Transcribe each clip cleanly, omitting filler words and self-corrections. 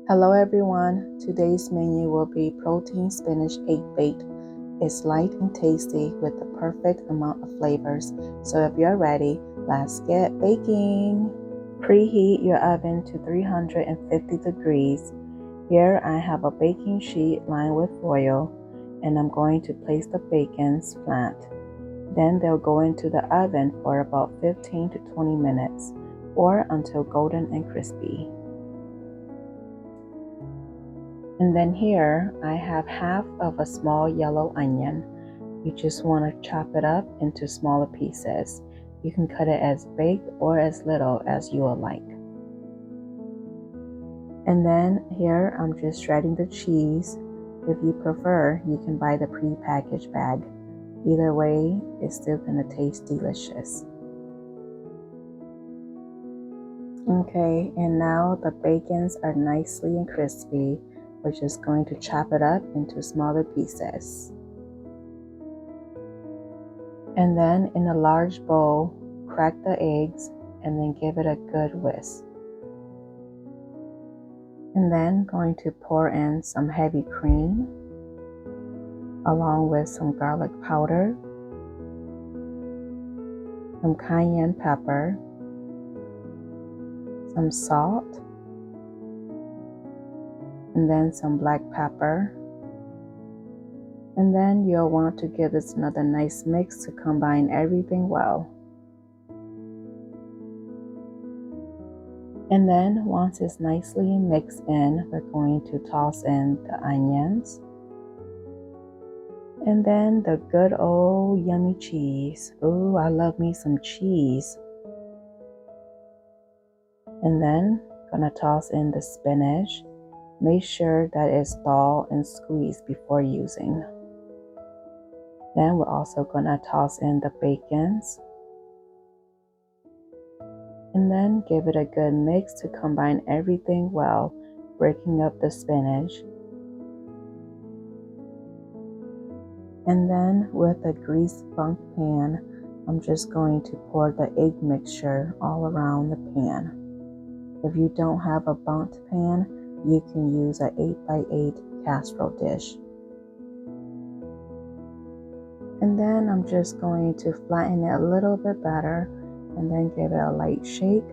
Hello everyone, today's menu will be protein spinach egg baked. It's light and tasty with the perfect amount of flavors. So if you're ready, let's get baking. Preheat your oven to 350 degrees. Here I have a baking sheet lined with foil and I'm going to place the bacons flat. Then they'll go into the oven for about 15 to 20 minutes or until golden and crispy. And then here I have half of a small yellow onion. You just want to chop it up into smaller pieces. You can cut it as big or as little as you would like. And then here I'm just shredding the cheese. If you prefer, you can buy the pre-packaged bag. Either way, it's still going to taste delicious. Okay, and now the bacons are nicely and crispy. We're just going to chop it up into smaller pieces. And then in a large bowl, crack the eggs and then give it a good whisk. And then going to pour in some heavy cream along with some garlic powder, some cayenne pepper, some salt, and then some black pepper. And then you'll want to give this another nice mix to combine everything well. And then once it's nicely mixed in, we're going to toss in the onions. And then the good old yummy cheese. Ooh, I love me some cheese. And then gonna toss in the spinach. Make sure that it's thawed and squeezed before using. Then we're also gonna toss in the bacons. And then give it a good mix to combine everything well, breaking up the spinach. And then with a grease bunked pan, I'm just going to pour the egg mixture all around the pan. If you don't have a bunked pan, you can use an 8x8 casserole dish. And then I'm just going to flatten it a little bit better and then give it a light shake.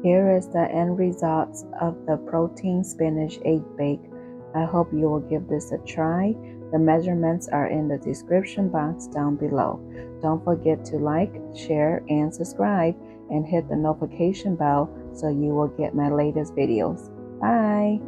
Here is the end results of the protein spinach egg bake. I hope you will give this a try. The measurements are in the description box down below. Don't forget to like, share, and subscribe, and hit the notification bell so you will get my latest videos. Bye!